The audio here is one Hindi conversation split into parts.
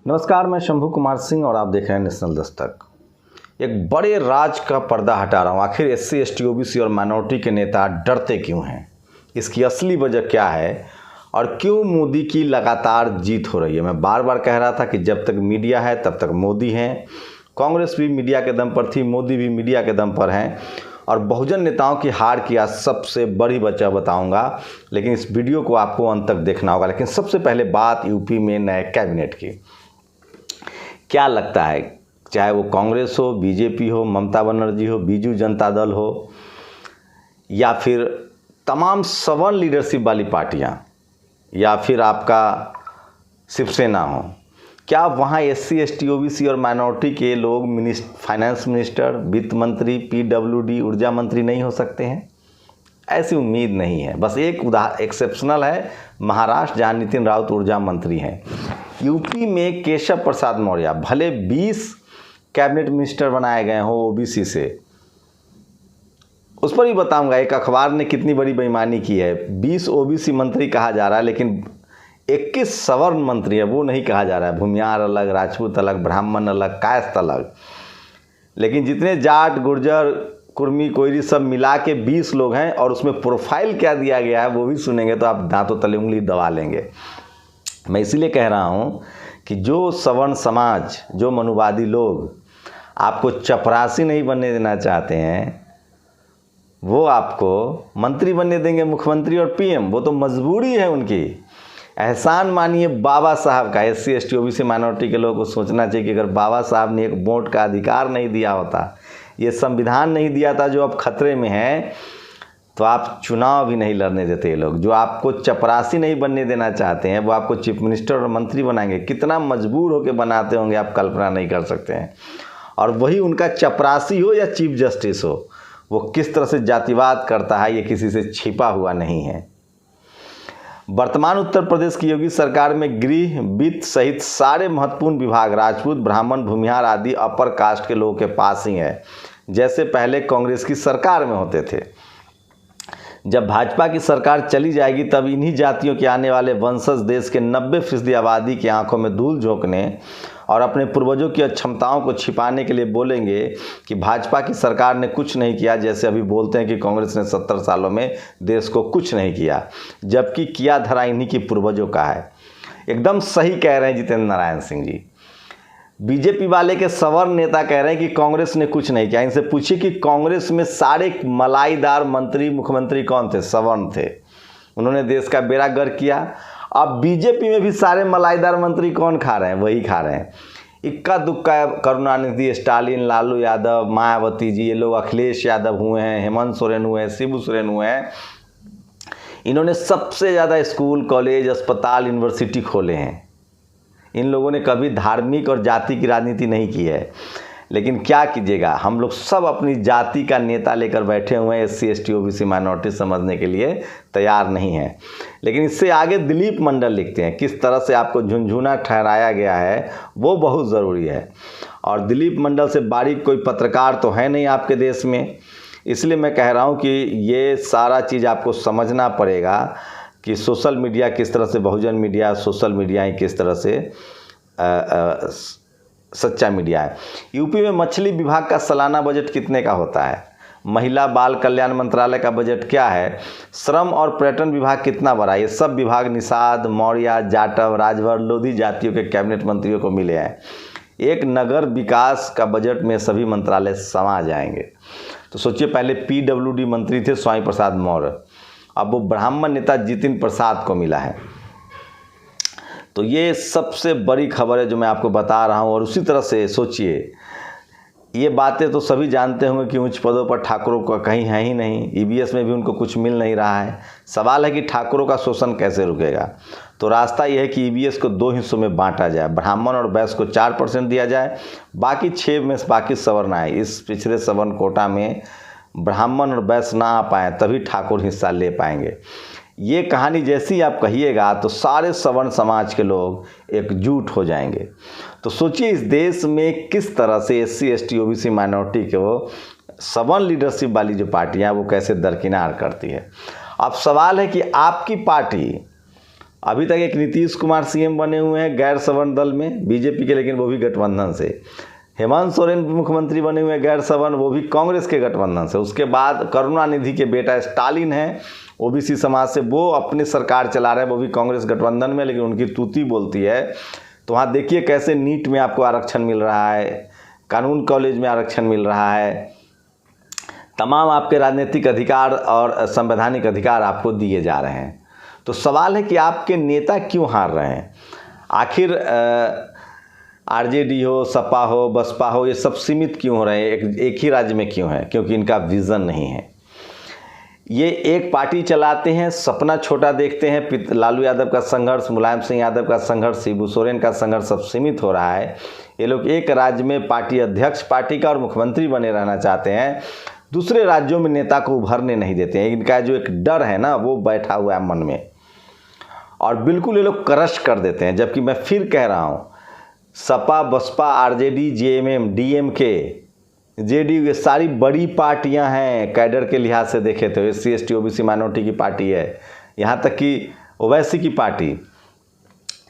नमस्कार, मैं शंभू कुमार सिंह और आप देख रहे हैं नेशनल दस्तक। एक बड़े राज का पर्दा हटा रहा हूँ। आखिर एससी, एसटी, ओबीसी और माइनॉरिटी के नेता डरते क्यों हैं? इसकी असली वजह क्या है और क्यों मोदी की लगातार जीत हो रही है? मैं बार बार कह रहा था कि जब तक मीडिया है तब तक मोदी हैं। कांग्रेस भी मीडिया के दम पर थी, मोदी भी मीडिया के दम पर हैं और बहुजन नेताओं की हार की आज सबसे बड़ी वजह बताऊंगा, लेकिन इस वीडियो को आपको अंत तक देखना होगा। लेकिन सबसे पहले बात यूपी में नए कैबिनेट की। क्या लगता है, चाहे वो कांग्रेस हो, बीजेपी हो, ममता बनर्जी हो, बीजू जनता दल हो या फिर तमाम सवर्ण लीडरशिप वाली पार्टियां या फिर आपका शिवसेना हो, क्या वहाँ एससी, एसटी, ओबीसी और माइनॉरिटी के लोग फाइनेंस मिनिस्टर, वित्त मंत्री, पीडब्ल्यूडी, ऊर्जा मंत्री नहीं हो सकते हैं? ऐसी उम्मीद नहीं है। बस एक एक्सेप्शनल है, महाराष्ट्र, जहाँ नितिन राउत ऊर्जा मंत्री हैं। यूपी में केशव प्रसाद मौर्य, भले 20 कैबिनेट मिनिस्टर बनाए गए हों ओबीसी से, उस पर भी बताऊंगा एक अखबार ने कितनी बड़ी बेईमानी की है। 20 ओबीसी मंत्री कहा जा रहा है, लेकिन 21 सवर्ण मंत्री है, वो नहीं कहा जा रहा है। भूमियार अलग, राजपूत अलग, ब्राह्मण अलग, कायस्थ अलग, लेकिन जितने जाट, गुर्जर, कुर्मी, कोयरी सब मिला के 20 लोग हैं। और उसमें प्रोफाइल क्या दिया गया है वो भी सुनेंगे तो आप दांतों तले उंगली दबा लेंगे। मैं इसीलिए कह रहा हूँ कि जो सवर्ण समाज, जो मनुवादी लोग आपको चपरासी नहीं बनने देना चाहते हैं, वो आपको मंत्री बनने देंगे, मुख्यमंत्री और पीएम। वो तो मजबूरी है उनकी। एहसान मानिए बाबा साहब का। एससी, एसटी, ओबीसी, माइनॉरिटी के लोगों को सोचना चाहिए कि अगर बाबा साहब ने एक वोट का अधिकार नहीं दिया होता, ये संविधान नहीं दिया था जो अब खतरे में है, तो आप चुनाव भी नहीं लड़ने देते। ये लोग जो आपको चपरासी नहीं बनने देना चाहते हैं, वो आपको चीफ मिनिस्टर और मंत्री बनाएंगे। कितना मजबूर होकर बनाते होंगे आप कल्पना नहीं कर सकते हैं। और वही उनका चपरासी हो या चीफ जस्टिस हो, वो किस तरह से जातिवाद करता है ये किसी से छिपा हुआ नहीं है। वर्तमान उत्तर प्रदेश की योगी सरकार में गृह, वित्त सहित सारे महत्वपूर्ण विभाग राजपूत, ब्राह्मण, भूमिहार आदि अपर कास्ट के लोगों के पास ही है, जैसे पहले कांग्रेस की सरकार में होते थे। जब भाजपा की सरकार चली जाएगी तब इन्हीं जातियों के आने वाले वंशज देश के 90% आबादी की आंखों में धूल झोंकने और अपने पूर्वजों की अक्षमताओं को छिपाने के लिए बोलेंगे कि भाजपा की सरकार ने कुछ नहीं किया, जैसे अभी बोलते हैं कि कांग्रेस ने 70 सालों में देश को कुछ नहीं किया, जबकि किया धरा इन्हीं की पूर्वजों का है। एकदम सही कह रहे हैं जितेंद्र नारायण सिंह जी। बीजेपी वाले के सवर्ण नेता कह रहे हैं कि कांग्रेस ने कुछ नहीं किया। इनसे पूछिए कि कांग्रेस में सारे मलाईदार मंत्री, मुख्यमंत्री कौन थे? सवर्ण थे। उन्होंने देश का बेड़ा गर्क किया। अब बीजेपी में भी सारे मलाईदार मंत्री कौन खा रहे हैं? वही खा रहे हैं। इक्का दुक्का करुणानिधि, स्टालिन, लालू यादव, मायावती जी, ये लोग, अखिलेश यादव हुए हैं, हेमंत सोरेन हुए हैं, शिबू सोरेन हुए हैं। इन्होंने सबसे ज़्यादा स्कूल, कॉलेज, अस्पताल, यूनिवर्सिटी खोले हैं। इन लोगों ने कभी धार्मिक और जाति की राजनीति नहीं की है। लेकिन क्या कीजिएगा, हम लोग सब अपनी जाति का नेता लेकर बैठे हुए हैं। एससी, एसटी, ओबीसी, माइनॉरिटी समझने के लिए तैयार नहीं है। लेकिन इससे आगे दिलीप मंडल लिखते हैं, किस तरह से आपको झुनझुना ठहराया गया है वो बहुत ज़रूरी है। और दिलीप मंडल से बारीक कोई पत्रकार तो है नहीं आपके देश में। इसलिए मैं कह रहा हूँ कि ये सारा चीज़ आपको समझना पड़ेगा कि सोशल मीडिया किस तरह से, बहुजन मीडिया, सोशल मीडिया ही किस तरह से सच्चा मीडिया है। यूपी में मछली विभाग का सालाना बजट कितने का होता है? महिला बाल कल्याण मंत्रालय का बजट क्या है? श्रम और पर्यटन विभाग कितना बड़ा? ये सब विभाग निषाद, मौर्य, जाटव, राजभर, लोधी जातियों के कैबिनेट मंत्रियों को मिले हैं। एक नगर विकास का बजट में सभी मंत्रालय समा जाएंगे। तो सोचिए, पहले पीडब्ल्यूडी मंत्री थे स्वामी प्रसाद मौर्य, अब वो ब्राह्मण नेता जितिन प्रसाद को मिला है। तो ये सबसे बड़ी खबर है जो मैं आपको बता रहा हूँ। और उसी तरह से सोचिए, ये बातें तो सभी जानते होंगे कि उच्च पदों पर ठाकुरों का कहीं है ही नहीं। ईवीएस में भी उनको कुछ मिल नहीं रहा है। सवाल है कि ठाकुरों का शोषण कैसे रुकेगा? तो रास्ता यह है कि ईवीएस को 2 हिस्सों में बांटा जाए। ब्राह्मण और वैश्य को 4% दिया जाए, बाकी 6 में बाकी सवर्ण आए। इस पिछड़े सवर्ण कोटा में ब्राह्मण और वैश्य ना आ पाए, तभी ठाकुर हिस्सा ले पाएंगे। ये कहानी जैसी आप कहिएगा तो सारे सवर्ण समाज के लोग एकजुट हो जाएंगे। तो सोचिए, इस देश में किस तरह से एससी, एसटी, ओबीसी, माइनॉरिटी के वो सवर्ण लीडरशिप वाली जो पार्टियां वो कैसे दरकिनार करती है। अब सवाल है कि आपकी पार्टी अभी तक एक नीतीश कुमार सीएम बने हुए हैं गैर सवर्ण दल में बीजेपी के, लेकिन वो भी गठबंधन से। हेमंत सोरेन मुख्यमंत्री बने हुए हैं गैर सवर्ण, वो भी कांग्रेस के गठबंधन से। उसके बाद करुणानिधि के बेटा स्टालिन हैं ओबीसी समाज से, वो अपनी सरकार चला रहे हैं, वो भी कांग्रेस गठबंधन में, लेकिन उनकी तूती बोलती है। तो वहाँ देखिए कैसे नीट में आपको आरक्षण मिल रहा है, कानून कॉलेज में आरक्षण मिल रहा है, तमाम आपके राजनीतिक अधिकार और संवैधानिक अधिकार आपको दिए जा रहे हैं। तो सवाल है कि आपके नेता क्यों हार रहे हैं? आखिर आरजेडी हो, सपा हो, बसपा हो, ये सब सीमित क्यों हो रहे हैं, एक ही राज्य में क्यों है? क्योंकि इनका विज़न नहीं है। ये एक पार्टी चलाते हैं, सपना छोटा देखते हैं। लालू यादव का संघर्ष, मुलायम सिंह यादव का संघर्ष, शिबू सोरेन का संघर्ष सब सीमित हो रहा है। ये लोग एक राज्य में पार्टी अध्यक्ष पार्टी का और मुख्यमंत्री बने रहना चाहते हैं, दूसरे राज्यों में नेता को उभरने नहीं देते हैं। इनका जो एक डर है ना, वो बैठा हुआ है मन में, और बिल्कुल ये लोग क्रश कर देते हैं। जबकि मैं फिर कह रहा हूँ, Sapa, Baspa, RJD, JMM, DMK, JDU, ये सारी बड़ी पार्टियां हैं कैडर के लिहाज से देखे तो। एससी एसटी ओबीसी माइनॉरिटी की पार्टी है, यहाँ तक कि ओवैसी की पार्टी,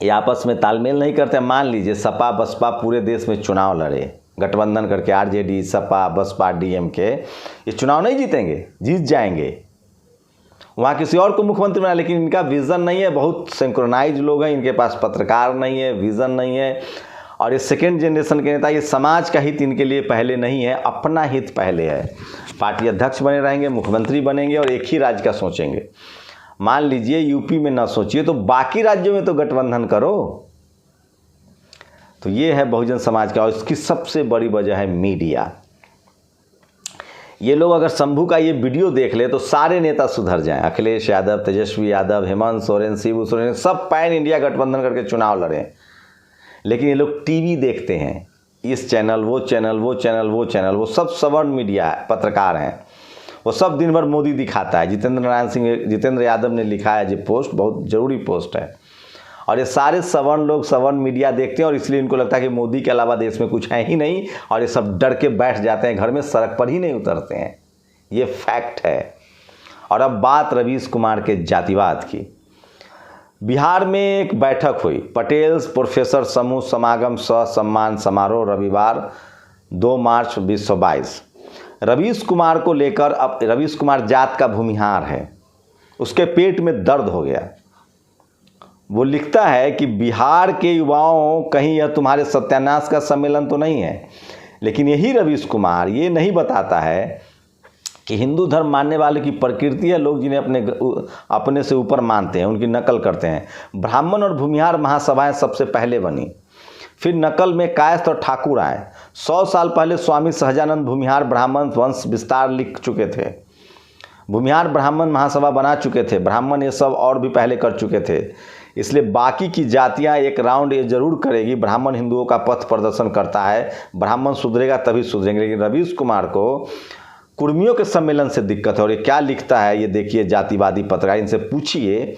ये आपस में तालमेल नहीं करते। मान लीजिए सपा बसपा पूरे देश में चुनाव लड़े गठबंधन करके, आरजेडी, सपा, बसपा, डीएमके, ये चुनाव नहीं जीतेंगे, जीत जाएंगे, वहाँ किसी और को मुख्यमंत्री बना। लेकिन इनका विज़न नहीं है, बहुत सिंक्रोनाइज लोग हैं, इनके पास पत्रकार नहीं है, विज़न नहीं है। और ये सेकेंड जनरेशन के नेता, ये समाज का हित इनके लिए पहले नहीं है, अपना हित पहले है। पार्टी अध्यक्ष बने रहेंगे, मुख्यमंत्री बनेंगे और एक ही राज्य का सोचेंगे। मान लीजिए यूपी में ना सोचिए तो बाकी राज्यों में तो गठबंधन करो। तो ये है बहुजन समाज का, और इसकी सबसे बड़ी वजह है मीडिया। ये लोग अगर शंभू का ये वीडियो देख ले तो सारे नेता सुधर जाएं। अखिलेश यादव, तेजस्वी यादव, हेमंत सोरेन, शिबू सोरेन, सब पैन इंडिया गठबंधन करके चुनाव लड़ें। लेकिन ये लोग टीवी देखते हैं, इस चैनल, वो चैनल, वो चैनल, वो चैनल, वो सब सवर्ण मीडिया पत्रकार हैं, वो सब दिन भर मोदी दिखाता है। जितेंद्र यादव ने लिखा है, ये पोस्ट बहुत ज़रूरी पोस्ट है, और ये सारे सवर्ण लोग सवर्ण मीडिया देखते हैं, और इसलिए इनको लगता है कि मोदी के अलावा देश में कुछ है ही नहीं, और ये सब डर के बैठ जाते हैं घर में, सड़क पर ही नहीं उतरते हैं। ये फैक्ट है। और अब बात रवीश कुमार के जातिवाद की। बिहार में एक बैठक हुई, पटेल्स प्रोफेसर समूह समागम सह सम्मान समारोह, रविवार 2 मार्च 2022। रवीश कुमार को लेकर, अब रवीश कुमार जात का भूमिहार है, उसके पेट में दर्द हो गया। वो लिखता है कि बिहार के युवाओं, कहीं यह तुम्हारे सत्यानाश का सम्मेलन तो नहीं है। लेकिन यही रवीश कुमार ये नहीं बताता है कि हिंदू धर्म मानने वाले की प्रकृति है, लोग जिन्हें अपने से ऊपर मानते हैं उनकी नकल करते हैं। ब्राह्मण और भूमिहार महासभाएं सबसे पहले बनी, फिर नकल में कायस्थ और ठाकुर आए। 100 साल पहले स्वामी सहजानंद भूमिहार ब्राह्मण वंश विस्तार लिख चुके थे। भूमिहार ब्राह्मण महासभा बना चुके थे, ब्राह्मण ये सब और भी पहले कर चुके थे। इसलिए बाकी की जातियां एक राउंड ये जरूर करेगी, ब्राह्मण हिंदुओं का पथ प्रदर्शन करता है, ब्राह्मण सुधरेगा तभी सुधरेंगे। लेकिन रवीश कुमार को कुर्मियों के सम्मेलन से दिक्कत है। और ये क्या लिखता है ये देखिए, जातिवादी पत्रकार, इनसे पूछिए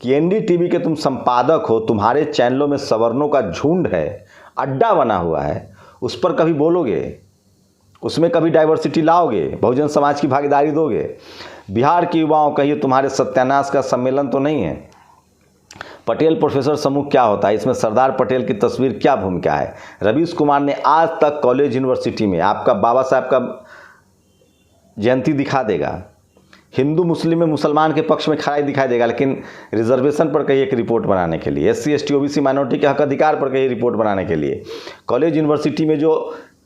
कि एनडीटीवी के तुम संपादक हो, तुम्हारे चैनलों में सवर्णों का झुंड है, अड्डा बना हुआ है, उस पर कभी बोलोगे? उसमें कभी डाइवर्सिटी लाओगे? बहुजन समाज की भागीदारी दोगे? बिहार के युवाओं कहिए तुम्हारे सत्यानाश का सम्मेलन तो नहीं है। पटेल प्रोफेसर समूह क्या होता है, इसमें सरदार पटेल की तस्वीर क्या भूमिका है? रवीश कुमार ने आज तक कॉलेज यूनिवर्सिटी में आपका बाबा साहब का जयंती दिखा देगा, हिंदू मुस्लिम में मुसलमान के पक्ष में खड़ा दिखाई देगा, लेकिन रिजर्वेशन पर कहीं एक रिपोर्ट बनाने के लिए, एससी एसटी ओबीसी माइनॉरिटी के हक अधिकार पर कहीं रिपोर्ट बनाने के लिए, कॉलेज यूनिवर्सिटी में जो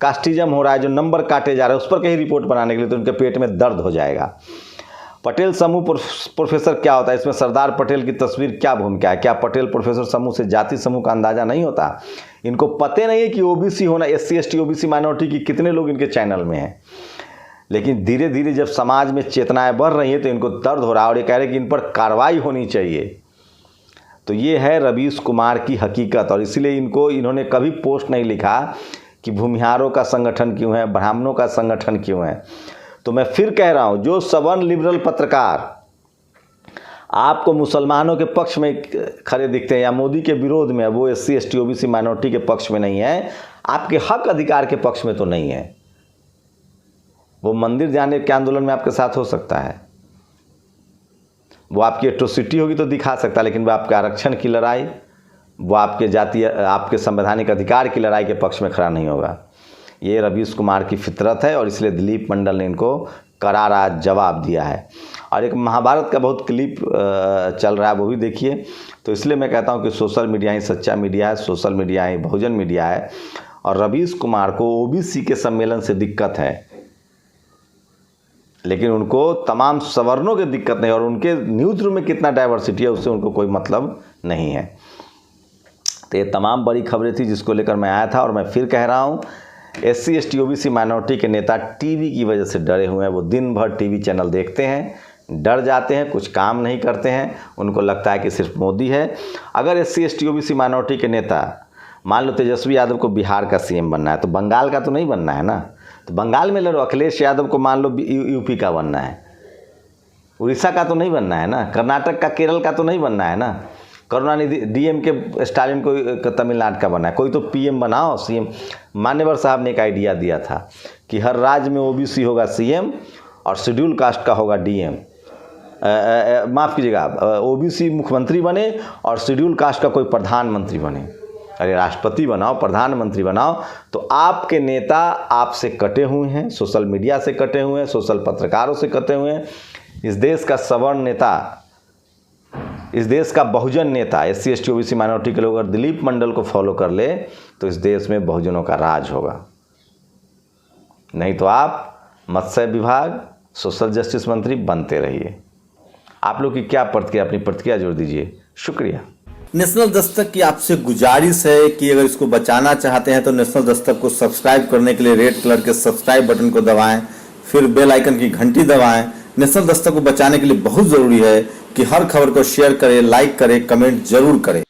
कास्टिज्म हो रहा है, जो नंबर काटे जा रहे हैं, उस पर कहीं रिपोर्ट बनाने के लिए, तो उनके पेट में दर्द हो जाएगा। पटेल समूह प्रोफेसर क्या होता है, इसमें सरदार पटेल की तस्वीर क्या भूमिका है? क्या पटेल प्रोफेसर समूह से जाति समूह का अंदाजा नहीं होता? इनको पता नहीं है कि ओबीसी होना, एससी एसटी ओबीसी माइनॉरिटी की कितने लोग इनके चैनल में हैं। लेकिन धीरे धीरे जब समाज में चेतनाएं बढ़ रही हैं तो इनको दर्द हो रहा है, और ये कह रहे हैं कि इन पर कार्रवाई होनी चाहिए। तो ये है रवीश कुमार की हकीकत, और इसलिए इन्होंने कभी पोस्ट नहीं लिखा कि भूमिहारों का संगठन क्यों है, ब्राह्मणों का संगठन क्यों है। तो मैं फिर कह रहा हूं, जो सवर्ण लिबरल पत्रकार आपको मुसलमानों के पक्ष में खड़े दिखते हैं या मोदी के विरोध में, वो एससी एसटी ओबीसी माइनॉरिटी के पक्ष में नहीं है, आपके हक अधिकार के पक्ष में तो नहीं है। वो मंदिर जाने के आंदोलन में आपके साथ हो सकता है, वो आपकी एट्रोसिटी होगी तो दिखा सकता है, लेकिन वो आपके आरक्षण की लड़ाई, वो आपके जातीय, आपके संवैधानिक अधिकार की लड़ाई के पक्ष में खड़ा नहीं होगा। ये रवीश कुमार की फितरत है और इसलिए दिलीप मंडल ने इनको करारा जवाब दिया है। और एक महाभारत का बहुत क्लिप चल रहा है, वो भी देखिए। तो इसलिए मैं कहता हूँ कि सोशल मीडिया ही सच्चा मीडिया है, सोशल मीडिया ही बहुजन मीडिया है। और रवीश कुमार को ओबीसी के सम्मेलन से दिक्कत है, लेकिन उनको तमाम सवर्णों की दिक्कत नहीं, और उनके न्यूज़ रूम में कितना डाइवर्सिटी है उससे उनको कोई मतलब नहीं है। तो ये तमाम बड़ी खबरें थी जिसको लेकर मैं आया था। और मैं फिर कह रहा हूँ, SC ST OBC माइनॉरिटी के नेता टीवी की वजह से डरे हुए हैं। वो दिन भर टीवी चैनल देखते हैं, डर जाते हैं, कुछ काम नहीं करते हैं, उनको लगता है कि सिर्फ मोदी है। अगर SC ST OBC माइनॉरिटी के नेता, मान लो तेजस्वी यादव को बिहार का CM बनना है, तो बंगाल का तो नहीं बनना है ना, तो बंगाल में लड़ो। अखिलेश यादव को मान लो यूपी का बनना है, उड़ीसा का तो नहीं बनना है ना, कर्नाटक का, केरल का तो नहीं बनना है ना, करुणानिधि DM के स्टालिन को तमिलनाडु का बना है। कोई तो PM बनाओ, CM। मान्यवर साहब ने एक आइडिया दिया था कि हर राज्य में OBC होगा CM और शेड्यूल कास्ट का होगा DM, माफ़ कीजिएगा, OBC मुख्यमंत्री बने और शेड्यूल कास्ट का कोई प्रधानमंत्री बने। अरे राष्ट्रपति बनाओ, प्रधानमंत्री बनाओ। तो आपके नेता आपसे कटे हुए हैं, सोशल मीडिया से कटे हुए हैं, सोशल पत्रकारों से कटे हुए हैं। इस देश का सवर्ण नेता, इस देश का बहुजन नेता, SC ST OBC माइनॉरिटी के लोग अगर दिलीप मंडल को फॉलो कर ले तो इस देश में बहुजनों का राज होगा। नहीं तो आप मत्स्य विभाग, सोशल जस्टिस मंत्री बनते रहिए। आप लोग की क्या प्रतिक्रिया, अपनी प्रतिक्रिया जोड़ दीजिए। शुक्रिया। नेशनल दस्तक की आपसे गुजारिश है कि अगर इसको बचाना चाहते हैं तो नेशनल दस्तक को सब्सक्राइब करने के लिए रेड कलर के सब्सक्राइब बटन को दबाएं, फिर बेल आइकन की घंटी दबाएं। नेशनल दस्तक को बचाने के लिए बहुत जरूरी है कि हर खबर को शेयर करें, लाइक करें, कमेंट जरूर करें।